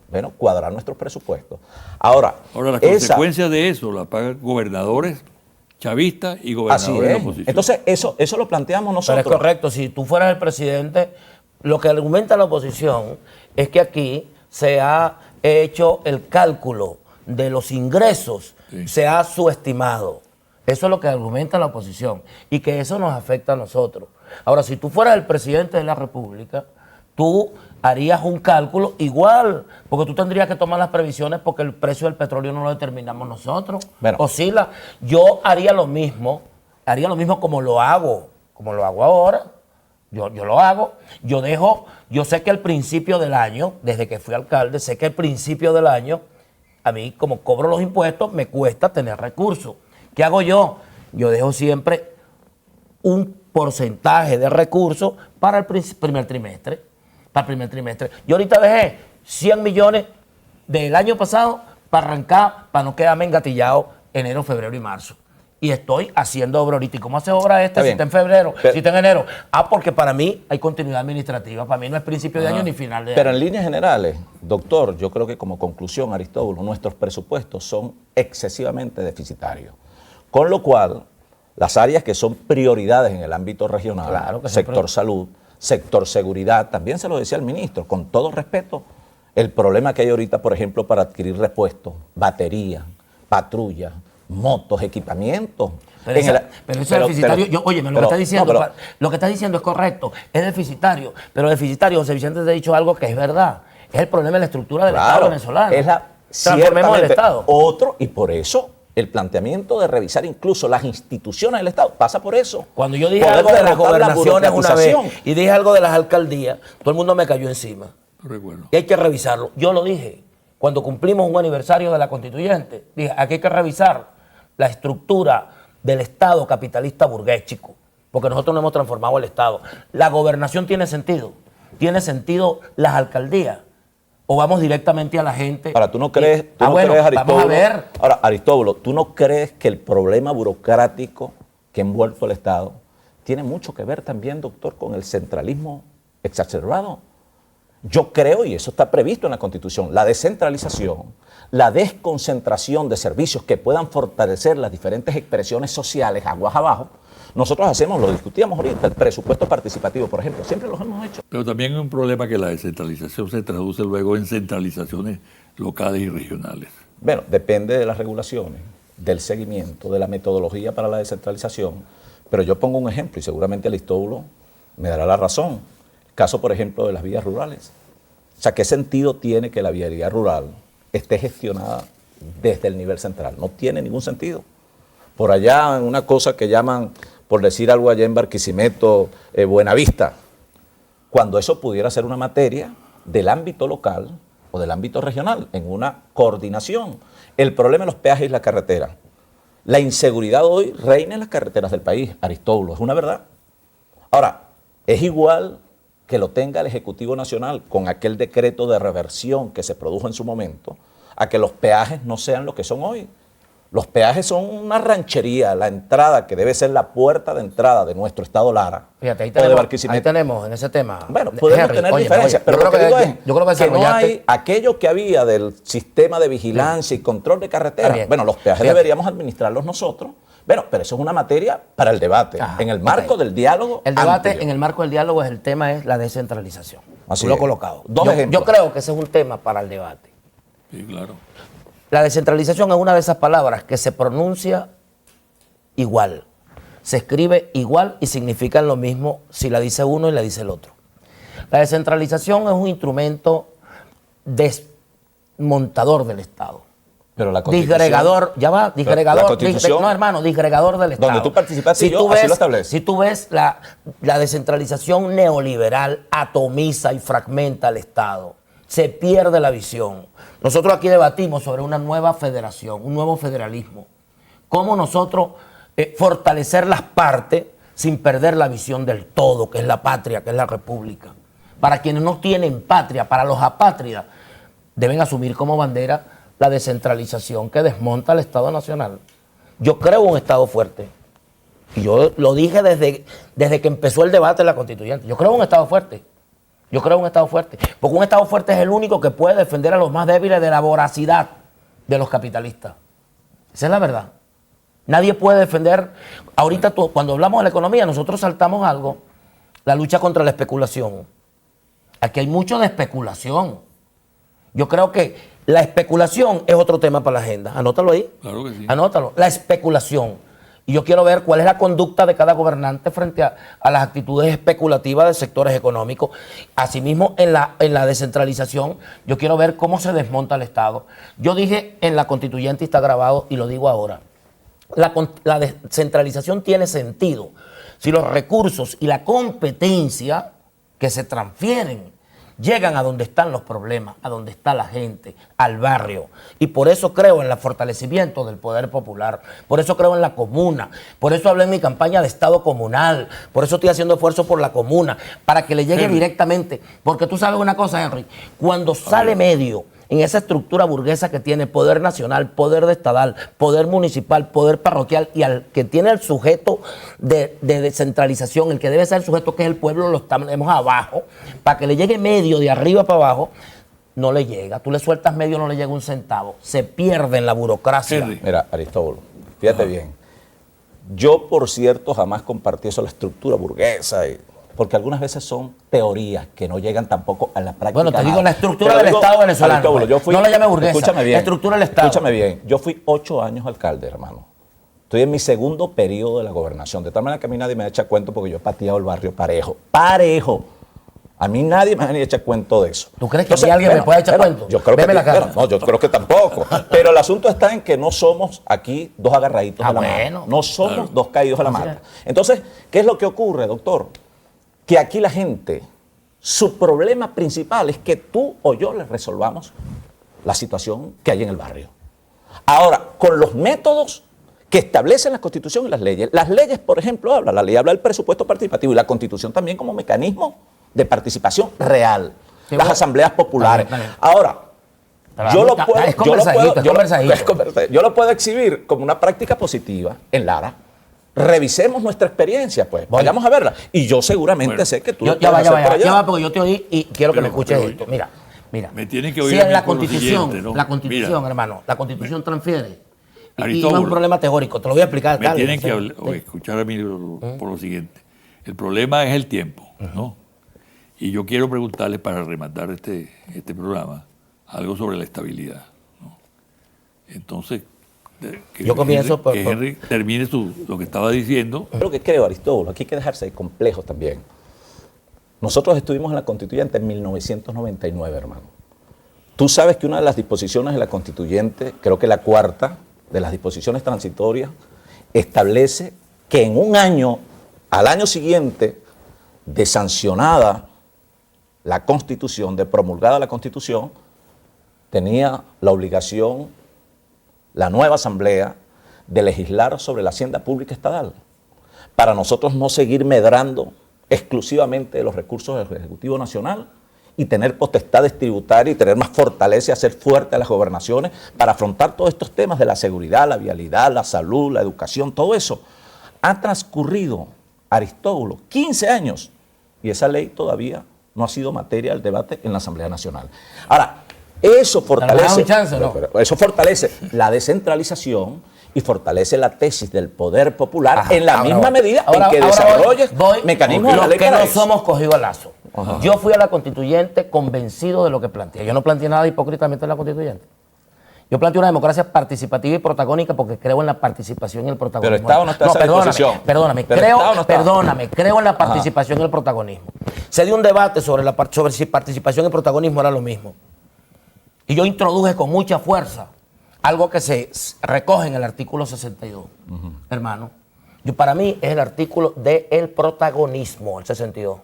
bueno, cuadrar nuestros presupuestos. Ahora las consecuencias de eso las pagan gobernadores chavistas y gobernadores de la oposición. Entonces, eso lo planteamos nosotros. Pero es correcto, si tú fueras el presidente, lo que argumenta la oposición es que aquí se ha hecho el cálculo de los ingresos, se ha subestimado. Eso es lo que argumenta la oposición y que eso nos afecta a nosotros. Ahora, si tú fueras el presidente de la República, tú harías un cálculo igual, porque tú tendrías que tomar las previsiones porque el precio del petróleo no lo determinamos nosotros. Bueno. Oscila. Yo haría lo mismo como lo hago ahora. Yo lo hago, yo sé que al principio del año, desde que fui alcalde, sé que al principio del año, a mí como cobro los impuestos, me cuesta tener recursos. ¿Qué hago yo? Yo dejo siempre un porcentaje de recursos para el primer trimestre. Yo ahorita dejé 100 millones del año pasado para arrancar, para no quedarme engatillado enero, febrero y marzo. Y estoy haciendo obra ahorita. ¿Y cómo hace obra si está en febrero, si está en enero? Porque para mí hay continuidad administrativa. Para mí no es principio de año ni final de año. Pero en líneas generales, doctor, yo creo que como conclusión, Aristóbulo, nuestros presupuestos son excesivamente deficitarios. Con lo cual, las áreas que son prioridades en el ámbito regional, sector salud, sector seguridad, también se lo decía el ministro, con todo respeto, el problema que hay ahorita, por ejemplo, para adquirir repuestos, baterías, patrullas, motos, equipamientos. Pero eso es deficitario. Lo que está diciendo es correcto, es deficitario. Pero deficitario, José Vicente te ha dicho algo que es verdad. Es el problema de la estructura del Estado venezolano. Transformemos el Estado. Otro, y por eso el planteamiento de revisar incluso las instituciones del Estado pasa por eso. Cuando yo dije algo de las gobernaciones una vez y dije algo de las alcaldías, todo el mundo me cayó encima. Recuerdo. Y hay que revisarlo. Yo lo dije cuando cumplimos un aniversario de la Constituyente. Dije, aquí hay que revisar la estructura del Estado capitalista burgués, chico, porque nosotros no hemos transformado el Estado. La gobernación tiene sentido las alcaldías, o vamos directamente a la gente. Ahora, ¿tú no crees, Aristóbulo? Vamos a ver. Ahora, Aristóbulo, ¿tú no crees que el problema burocrático que ha envuelto al Estado tiene mucho que ver también, doctor, con el centralismo exacerbado? Yo creo, y eso está previsto en la Constitución, la descentralización, la desconcentración de servicios que puedan fortalecer las diferentes expresiones sociales aguas abajo. Nosotros hacemos, lo discutíamos ahorita, el presupuesto participativo, por ejemplo, siempre los hemos hecho. Pero también hay un problema que la descentralización se traduce luego en centralizaciones locales y regionales. Bueno, depende de las regulaciones, del seguimiento, de la metodología para la descentralización. Pero yo pongo un ejemplo y seguramente Aristóbulo me dará la razón. El caso, por ejemplo, de las vías rurales. O sea, ¿qué sentido tiene que la vialidad rural esté gestionada desde el nivel central? No tiene ningún sentido. Por allá, en una cosa que llaman, por decir algo allá en Barquisimeto, Buenavista, cuando eso pudiera ser una materia del ámbito local o del ámbito regional, en una coordinación. El problema de los peajes y la carretera. La inseguridad hoy reina en las carreteras del país, Aristóbulo, es una verdad. Ahora, es igual que lo tenga el Ejecutivo Nacional con aquel decreto de reversión que se produjo en su momento, a que los peajes no sean lo que son hoy. Los peajes son una ranchería, la entrada que debe ser la puerta de entrada de nuestro estado Lara. Fíjate, o de Barquisimeto. ahí tenemos en ese tema. Bueno, podemos Henry, tener oye, diferencias, oye, pero lo que digo es yo creo que no hay aquello que había del sistema de vigilancia y control de carreteras. Bueno, los peajes deberíamos administrarlos nosotros. Bueno, pero eso es una materia para el debate, en el marco del diálogo. El debate amplio. en el marco del diálogo el tema es la descentralización. Así Tú lo es. he colocado. Dos ejemplos. Yo creo que ese es un tema para el debate. Sí, claro. La descentralización es una de esas palabras que se pronuncia igual, se escribe igual y significan lo mismo si la dice uno y la dice el otro. La descentralización es un instrumento desmontador del Estado. Pero la Constitución, disgregador, ya va, disgregador, la Constitución, no hermano, disgregador del Estado. donde tú participaste así lo establece. Si tú ves la descentralización neoliberal atomiza y fragmenta al Estado, se pierde la visión. Nosotros aquí debatimos sobre una nueva federación, un nuevo federalismo. Cómo nosotros fortalecer las partes sin perder la visión del todo, que es la patria, que es la república. Para quienes no tienen patria, para los apátridas, deben asumir como bandera la descentralización que desmonta el Estado Nacional. Yo creo un Estado fuerte. Y yo lo dije desde que empezó el debate en la Constituyente. Yo creo un Estado fuerte. Yo creo un Estado fuerte. Porque un Estado fuerte es el único que puede defender a los más débiles de la voracidad de los capitalistas. Esa es la verdad. Nadie puede defender. Ahorita cuando hablamos de la economía, nosotros saltamos algo, la lucha contra la especulación. Aquí hay mucho de especulación. Yo creo que la especulación es otro tema para la agenda. Anótalo ahí. Claro que sí. Anótalo. La especulación. Y yo quiero ver cuál es la conducta de cada gobernante frente a las actitudes especulativas de sectores económicos. Asimismo, en la descentralización, yo quiero ver cómo se desmonta el Estado. Yo dije en la Constituyente, y está grabado, y lo digo ahora, la descentralización tiene sentido si los recursos y la competencia que se transfieren llegan a donde están los problemas, a donde está la gente, al barrio. Y por eso creo en el fortalecimiento del poder popular, por eso creo en la comuna, por eso hablé en mi campaña de Estado comunal, por eso estoy haciendo esfuerzo por la comuna, para que le llegue directamente. Porque tú sabes una cosa, Henry, cuando sale medio en esa estructura burguesa que tiene poder nacional, poder estadal, poder municipal, poder parroquial, y al que tiene el sujeto de descentralización, el que debe ser el sujeto que es el pueblo, lo tenemos abajo, para que le llegue medio de arriba para abajo, no le llega. Tú le sueltas medio, no le llega un centavo. Se pierde en la burocracia. Sí. Mira, Aristóbulo, fíjate bien. Yo, por cierto, jamás compartí eso, la estructura burguesa, porque algunas veces son teorías que no llegan tampoco a la práctica. Bueno, te digo la estructura del Estado venezolano. Aristóbulo, yo fui, no la llame burguesa. Escúchame bien. La estructura del Estado. Escúchame bien. Yo fui 8 años alcalde, hermano. Estoy en mi segundo periodo de la gobernación. De tal manera que a mí nadie me echa cuento porque yo he pateado el barrio parejo. ¡Parejo! A mí nadie me echa cuento de eso. ¿Tú crees que a alguien me puede echar cuento? Yo creo Veme que la cara. no, yo creo que tampoco. Pero el asunto está en que no somos aquí dos agarraditos a la mano. No somos dos caídos a la mano. Entonces, ¿qué es lo que ocurre, doctor? Que aquí la gente, su problema principal es que tú o yo les resolvamos la situación que hay en el barrio. Ahora, con los métodos que establecen la Constitución y las leyes, por ejemplo, la ley habla del presupuesto participativo y la Constitución también como mecanismo de participación real, las asambleas populares. Ahora, yo lo puedo exhibir como una práctica positiva en Lara. Revisemos nuestra experiencia, pues. Vayamos a verla. Y yo seguramente sé que tú lo puedes hacer por allá. Ya va, porque yo te oí y quiero que me escuches esto. Mira. Me tienen que oír si a en mí la por lo Constitución, siguiente, ¿no? la Constitución, Mira, hermano, la Constitución transfiere. Y no es Aristóbulo, un problema teórico, te lo voy a explicar. me tienen que escuchar a mí por lo siguiente. El problema es el tiempo, ¿no? Y yo quiero preguntarle, para rematar este programa, algo sobre la estabilidad, ¿no? Entonces, Yo comienzo que Henry termine lo que estaba diciendo. Lo que creo, Aristóbulo, aquí hay que dejarse de complejos también. Nosotros estuvimos en la Constituyente en 1999, hermano. Tú sabes que una de las disposiciones de la Constituyente, creo que la cuarta de las disposiciones transitorias, establece que en un año, al año siguiente de sancionada la Constitución, de promulgada la Constitución, tenía la obligación la nueva Asamblea de legislar sobre la hacienda pública estatal, para nosotros no seguir medrando exclusivamente de los recursos del Ejecutivo Nacional y tener potestades tributarias y tener más fortaleza y hacer fuerte a las gobernaciones para afrontar todos estos temas de la seguridad, la vialidad, la salud, la educación, todo eso. Ha transcurrido, Aristóbulo, 15 años y esa ley todavía no ha sido materia del debate en la Asamblea Nacional. Ahora, eso fortalece, eso fortalece la descentralización y fortalece la tesis del poder popular en la misma medida en que desarrolle mecanismos de la ley que para no eso. somos cogidos al lazo. Yo fui a la Constituyente convencido de lo que planteé. Yo no planteé nada hipócritamente en la Constituyente. Yo planteo una democracia participativa y protagónica porque creo en la participación y el protagonismo. Pero el Estado no está en esa disposición. Perdóname, creo en la participación y el protagonismo. Se dio un debate sobre si participación y protagonismo era lo mismo. Y yo introduje con mucha fuerza algo que se recoge en el artículo 62, hermano. Para mí es el artículo del protagonismo, el 62,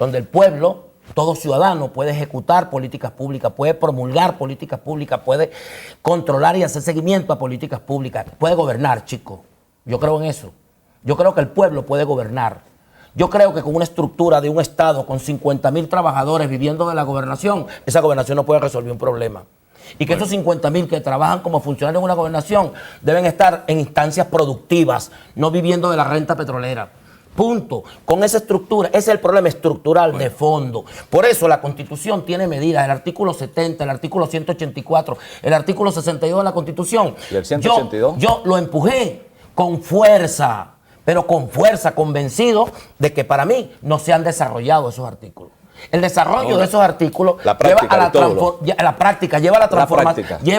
donde el pueblo, todo ciudadano, puede ejecutar políticas públicas, puede promulgar políticas públicas, puede controlar y hacer seguimiento a políticas públicas, puede gobernar, chicos. Yo creo en eso. Yo creo que el pueblo puede gobernar. Yo creo que con una estructura de un Estado con 50.000 trabajadores viviendo de la gobernación, esa gobernación no puede resolver un problema. Y que esos 50.000 que trabajan como funcionarios en una gobernación deben estar en instancias productivas, no viviendo de la renta petrolera. Punto. Con esa estructura, ese es el problema estructural de fondo. Por eso la Constitución tiene medidas, el artículo 70, el artículo 184, el artículo 62 de la Constitución. ¿Y el 182? Yo lo empujé con fuerza, pero con fuerza, convencido de que para mí no se han desarrollado esos artículos. El desarrollo de esos artículos lleva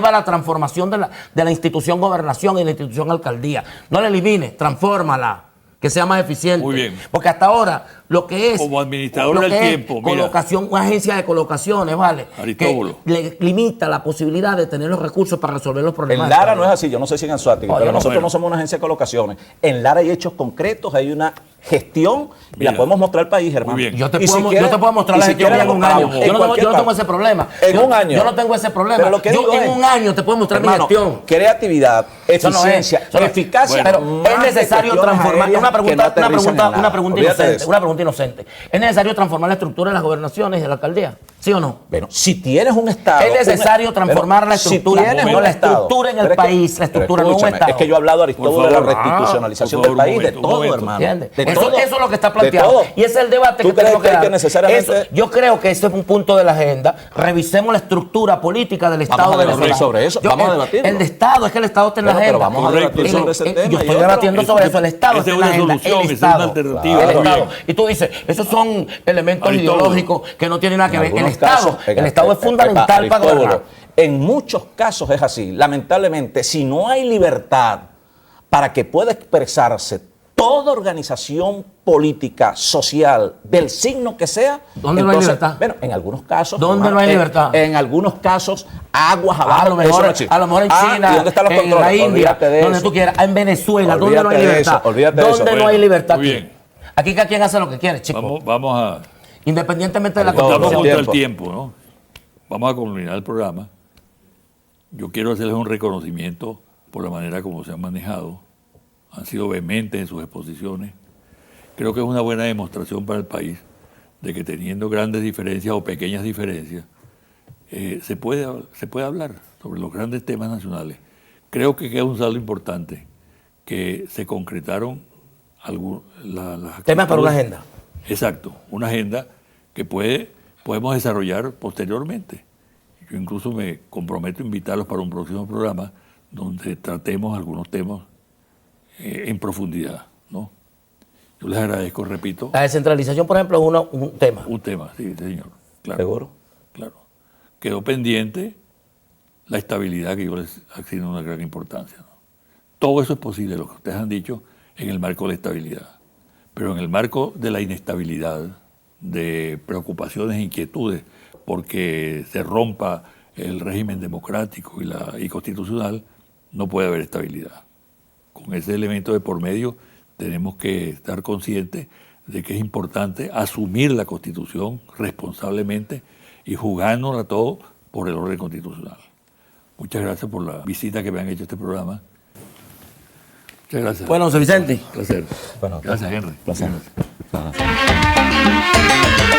a la transformación de la institución gobernación y la institución alcaldía. No la elimines, transfórmala, que sea más eficiente. Muy bien. Porque hasta ahora lo que es como administrador del tiempo, colocación, una agencia de colocaciones, ¿vale? Aristóbulo, que le limita la posibilidad de tener los recursos para resolver los problemas. En Lara no es así, yo no sé si en Anzoátegui, pero nosotros no somos una agencia de colocaciones. En Lara hay hechos concretos, hay una gestión y la podemos mostrar al país, hermano. Muy bien. Yo te puedo mostrar la gestión en un año. Yo no tengo ese problema. En un año. Yo no tengo ese problema. Pero lo que yo en un año te puedo mostrar mi gestión. Creatividad, eficiencia, eficacia. Pero es necesario transformar. Una pregunta inocente. ¿Es necesario transformar la estructura de las gobernaciones y de la alcaldía? ¿Sí o no? Bueno, si tienes un Estado... Es necesario transformar la estructura. La estructura en el país, la estructura, no un Estado. Es que yo he hablado, Aristóbulo, de la restitucionalización del país, de todo, hermano. Eso es lo que está planteado. Y ese es el debate que tenemos que dar. Yo creo que ese es un punto de la agenda. Revisemos la estructura política del Estado venezolano. Sobre eso, vamos a debatirlo. El Estado, es que el Estado está en la agenda. Pero vamos a debatir sobre ese tema. Yo estoy debatiendo sobre eso. El Estado está en la agenda. El Estado. Y tú dices, esos son elementos ideológicos que no tienen nada que ver. El Estado es fundamental para gobernar. En muchos casos es así. Lamentablemente, si no hay libertad para que pueda expresarse toda organización política, social, del signo que sea. ¿Dónde no hay libertad? Bueno, en algunos casos. ¿Dónde no hay libertad? En algunos casos, aguas abajo. A lo mejor en China, ¿y dónde están los en la India, donde tú quieras. En Venezuela, ¿dónde no hay libertad? ¿Dónde no hay libertad? Muy bien. Aquí cada quien hace lo que quiere, chicos. Vamos a... Independientemente de la Constitución. Estamos Constitución. contra el tiempo, ¿no? Vamos a culminar el programa. Yo quiero hacerles un reconocimiento por la manera como se han manejado. Han sido vehementes en sus exposiciones. Creo que es una buena demostración para el país de que teniendo grandes diferencias o pequeñas diferencias, se puede hablar sobre los grandes temas nacionales. Creo que queda un saldo importante, que se concretaron las temas para una agenda. Exacto, una agenda que podemos desarrollar posteriormente. Yo incluso me comprometo a invitarlos para un próximo programa donde tratemos algunos temas en profundidad, ¿no? Yo les agradezco, repito. La descentralización, por ejemplo, es un tema. Un tema, sí, señor. Claro, ¿seguro? Claro. quedó pendiente la estabilidad, que yo les asigno una gran importancia, ¿no? Todo eso es posible, lo que ustedes han dicho, en el marco de la estabilidad. Pero en el marco de la inestabilidad, de preocupaciones e inquietudes, porque se rompa el régimen democrático y constitucional, no puede haber estabilidad. Con ese elemento de por medio tenemos que estar conscientes de que es importante asumir la Constitución responsablemente y jugárnosla todo por el orden constitucional. Muchas gracias por la visita que me han hecho a este programa. Muchas gracias. Bueno, José Vicente. Placer. Bueno, Gracias, Henry. placer. Gracias.